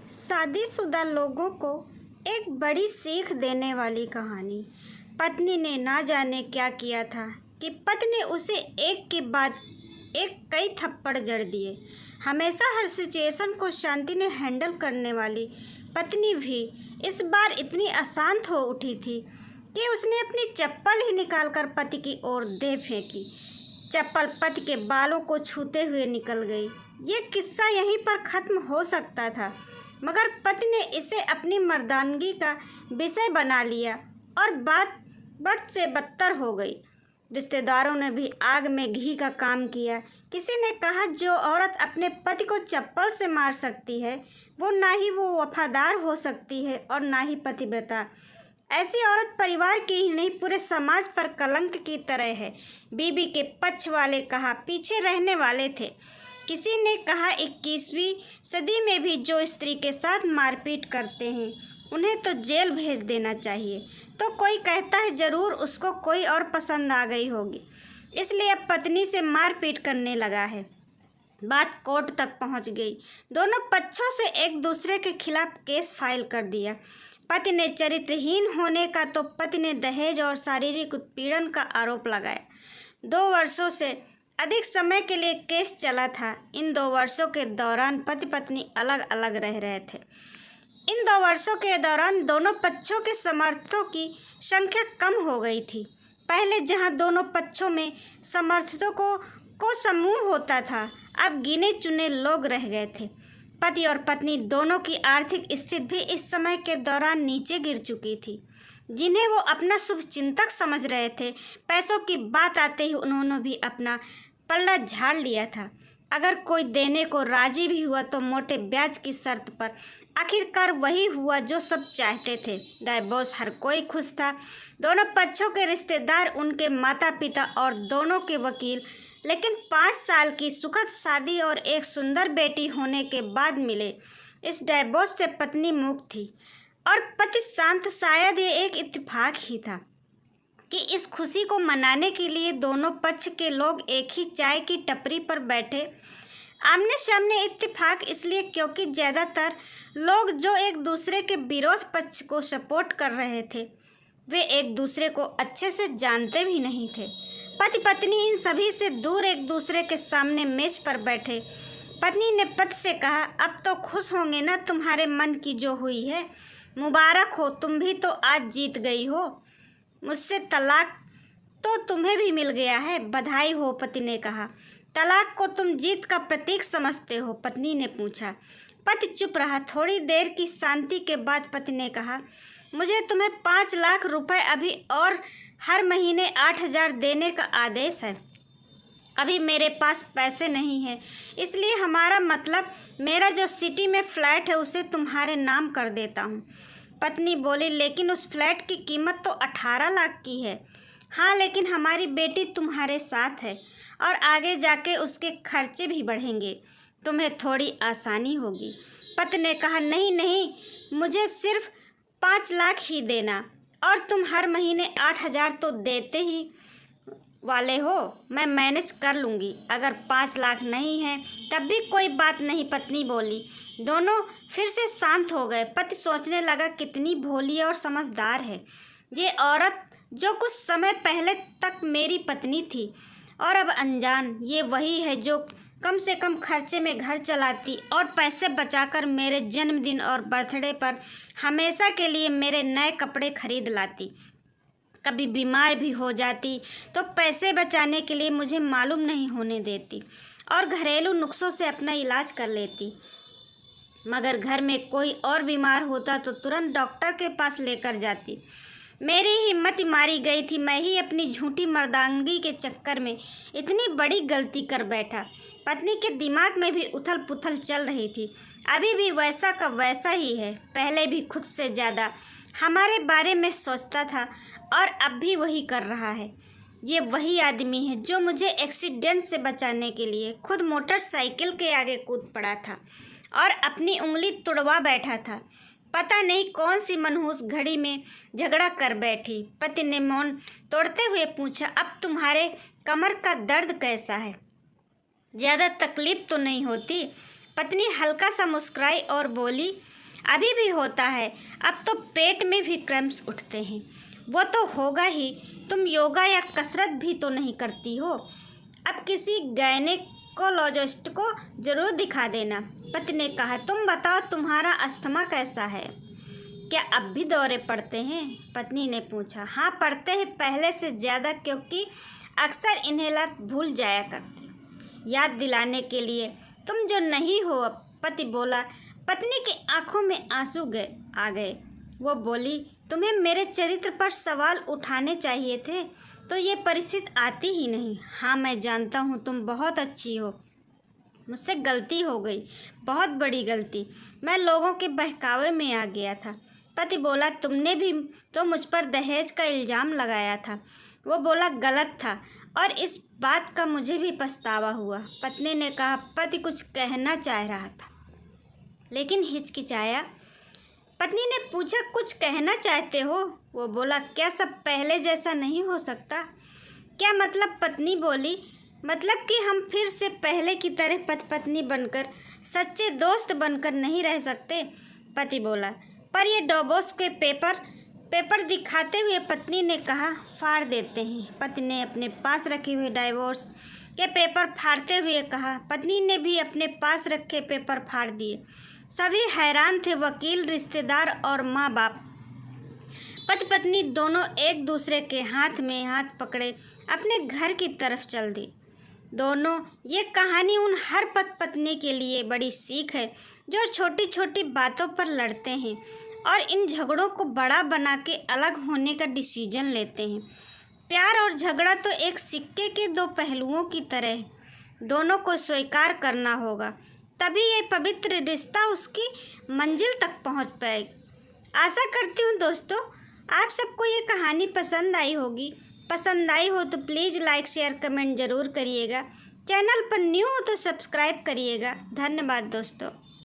शादीशुदा लोगों को एक बड़ी सीख देने वाली कहानी। पत्नी ने ना जाने क्या किया था कि पति ने उसे एक के बाद एक कई थप्पड़ जड़ दिए। हमेशा हर सिचुएशन को शांति ने हैंडल करने वाली पत्नी भी इस बार इतनी अशांत हो उठी थी कि उसने अपनी चप्पल ही निकालकर पति की ओर दे फेंकी। चप्पल पति के बालों को छूते हुए निकल गई। ये किस्सा यहीं पर ख़त्म हो सकता था, मगर पति ने इसे अपनी मर्दानगी का विषय बना लिया और बात बद से बदतर हो गई। रिश्तेदारों ने भी आग में घी का काम किया। किसी ने कहा जो औरत अपने पति को चप्पल से मार सकती है वो ना ही वो वफादार हो सकती है और ना ही पतिव्रता। ऐसी औरत परिवार की ही नहीं पूरे समाज पर कलंक की तरह है। बीबी के पक्ष वाले कहा पीछे रहने वाले थे। किसी ने कहा 21वीं सदी में भी जो स्त्री के साथ मारपीट करते हैं उन्हें तो जेल भेज देना चाहिए। तो कोई कहता है ज़रूर उसको कोई और पसंद आ गई होगी, इसलिए अब पत्नी से मारपीट करने लगा है। बात कोर्ट तक पहुंच गई। दोनों पक्षों से एक दूसरे के खिलाफ केस फाइल कर दिया। पति ने चरित्रहीन होने का तो पति ने दहेज और शारीरिक उत्पीड़न का आरोप लगाया। 2 वर्षों से अधिक समय के लिए केस चला था। इन 2 वर्षों के दौरान पति पत्नी अलग अलग रह रहे थे। इन 2 वर्षों के दौरान दोनों पक्षों के समर्थकों की संख्या कम हो गई थी। पहले जहां दोनों पक्षों में समर्थकों को समूह होता था, अब गिने चुने लोग रह गए थे। पति और पत्नी दोनों की आर्थिक स्थिति भी इस समय के दौरान नीचे गिर चुकी थी। जिन्हें वो अपना शुभचिंतक समझ रहे थे, पैसों की बात आते ही उन्होंने भी अपना पल्ला झाड़ लिया था। अगर कोई देने को राजी भी हुआ तो मोटे ब्याज की शर्त पर। आखिरकार वही हुआ जो सब चाहते थे। डाइवोर्स हर कोई खुश था। दोनों पक्षों के रिश्तेदार, उनके माता पिता और दोनों के वकील। लेकिन 5 साल की सुखद शादी और एक सुंदर बेटी होने के बाद मिले इस डाइवोर्स से पत्नी मुक्त थी और पति शांत। शायद ये एक इत्तेफाक ही था कि इस खुशी को मनाने के लिए दोनों पक्ष के लोग एक ही चाय की टपरी पर बैठे आमने सामने। इत्तेफाक इसलिए क्योंकि ज़्यादातर लोग जो एक दूसरे के विरोध पक्ष को सपोर्ट कर रहे थे वे एक दूसरे को अच्छे से जानते भी नहीं थे। पति पत्नी इन सभी से दूर एक दूसरे के सामने मेज पर बैठे। पत्नी ने पति से कहा अब तो खुश होंगे ना, तुम्हारे मन की जो हुई है मुबारक हो, तुम भी तो आज जीत गई हो। मुझसे तलाक तो तुम्हें भी मिल गया है, बधाई हो, पति ने कहा। तलाक को तुम जीत का प्रतीक समझते हो, पत्नी ने पूछा। पति चुप रहा। थोड़ी देर की शांति के बाद पति ने कहा मुझे तुम्हें 5 लाख रुपए अभी और हर महीने 8,000 देने का आदेश है। अभी मेरे पास पैसे नहीं हैं, इसलिए हमारा मतलब मेरा जो सिटी में फ्लैट है उसे तुम्हारे नाम कर देता हूँ। पत्नी बोली लेकिन उस फ्लैट की कीमत तो 18 लाख की है। हाँ, लेकिन हमारी बेटी तुम्हारे साथ है और आगे जाके उसके खर्चे भी बढ़ेंगे, तुम्हें थोड़ी आसानी होगी। पति ने कहा नहीं नहीं, मुझे सिर्फ 5 लाख ही देना और तुम हर महीने 8,000 तो देते ही वाले हो, मैं मैनेज कर लूँगी। अगर 5 लाख नहीं है तब भी कोई बात नहीं, पत्नी बोली। दोनों फिर से शांत हो गए। पति सोचने लगा कितनी भोली और समझदार है ये औरत जो कुछ समय पहले तक मेरी पत्नी थी और अब अनजान। ये वही है जो कम से कम खर्चे में घर चलाती और पैसे बचाकर मेरे जन्मदिन और बर्थडे पर हमेशा के लिए मेरे नए कपड़े खरीद लाती। कभी बीमार भी हो जाती तो पैसे बचाने के लिए मुझे मालूम नहीं होने देती और घरेलू नुस्खों से अपना इलाज कर लेती। मगर घर में कोई और बीमार होता तो तुरंत डॉक्टर के पास लेकर जाती। मेरी हिम्मत मारी गई थी। मैं ही अपनी झूठी मर्दानगी के चक्कर में इतनी बड़ी गलती कर बैठा। पत्नी के दिमाग में भी उथल पुथल चल रही थी। अभी भी वैसा का वैसा ही है। पहले भी खुद से ज़्यादा हमारे बारे में सोचता था और अब भी वही कर रहा है। ये वही आदमी है जो मुझे एक्सीडेंट से बचाने के लिए खुद मोटरसाइकिल के आगे कूद पड़ा था और अपनी उंगली तुड़वा बैठा था। पता नहीं कौन सी मनहूस घड़ी में झगड़ा कर बैठी। पति ने मौन तोड़ते हुए पूछा अब तुम्हारे कमर का दर्द कैसा है? ज़्यादा तकलीफ तो नहीं होती? पत्नी हल्का सा मुस्कुराई और बोली अभी भी होता है। अब तो पेट में भी क्रैम्प्स उठते हैं। वो तो होगा ही। तुम योगा या कसरत भी तो नहीं करती हो। अब किसी गायनेकोलॉजिस्ट को ज़रूर दिखा देना। पति ने कहा, तुम बताओ तुम्हारा अस्थमा कैसा है? क्या अब भी दौरे पड़ते हैं? पत्नी ने पूछा। हाँ, पड़ते हैं, पहले से ज़्यादा, क्योंकि अक्सर इन्हेलर भूल जाया करते याद दिलाने के लिए। तुम जो नहीं हो अब, पति बोला। पत्नी की आंखों में आंसू आ गए। वो बोली, तुम्हें मेरे चरित्र पर सवाल उठाने चाहिए थे तो ये परिस्थिति आती ही नहीं। हाँ, मैं जानता हूँ तुम बहुत अच्छी हो। मुझसे गलती हो गई, बहुत बड़ी गलती। मैं लोगों के बहकावे में आ गया था। पति बोला, तुमने भी तो मुझ पर दहेज का इल्ज़ाम लगाया था। वो बोला, गलत था और इस बात का मुझे भी पछतावा हुआ। पत्नी ने कहा। पति कुछ कहना चाह रहा था लेकिन हिचकिचाया। पत्नी ने पूछा, कुछ कहना चाहते हो? वो बोला, क्या सब पहले जैसा नहीं हो सकता? क्या मतलब? पत्नी बोली, मतलब कि हम फिर से पहले की तरह पति पत्नी बनकर, सच्चे दोस्त बनकर नहीं रह सकते? पति बोला, पर ये डिवोर्स के पेपर दिखाते हुए पत्नी ने कहा, फाड़ देते हैं। पति ने अपने पास रखे हुए डिवोर्स के पेपर फाड़ते हुए कहा। पत्नी ने भी अपने पास रखे पेपर फाड़ दिए। सभी हैरान थे, वकील, रिश्तेदार और माँ बाप। पति पत्नी दोनों एक दूसरे के हाथ में हाथ पकड़े अपने घर की तरफ चल दी। दोनों, ये कहानी उन हर पति पत्नी के लिए बड़ी सीख है जो छोटी छोटी बातों पर लड़ते हैं और इन झगड़ों को बड़ा बना के अलग होने का डिसीजन लेते हैं। प्यार और झगड़ा तो एक सिक्के के दो पहलुओं की तरह है। दोनों को स्वीकार करना होगा, तभी ये पवित्र रिश्ता उसकी मंजिल तक पहुंच पाएगा। आशा करती हूँ दोस्तों आप सबको ये कहानी पसंद आई होगी। पसंद आई हो तो प्लीज़ लाइक, शेयर, कमेंट ज़रूर करिएगा। चैनल पर न्यू हो तो सब्सक्राइब करिएगा। धन्यवाद दोस्तों।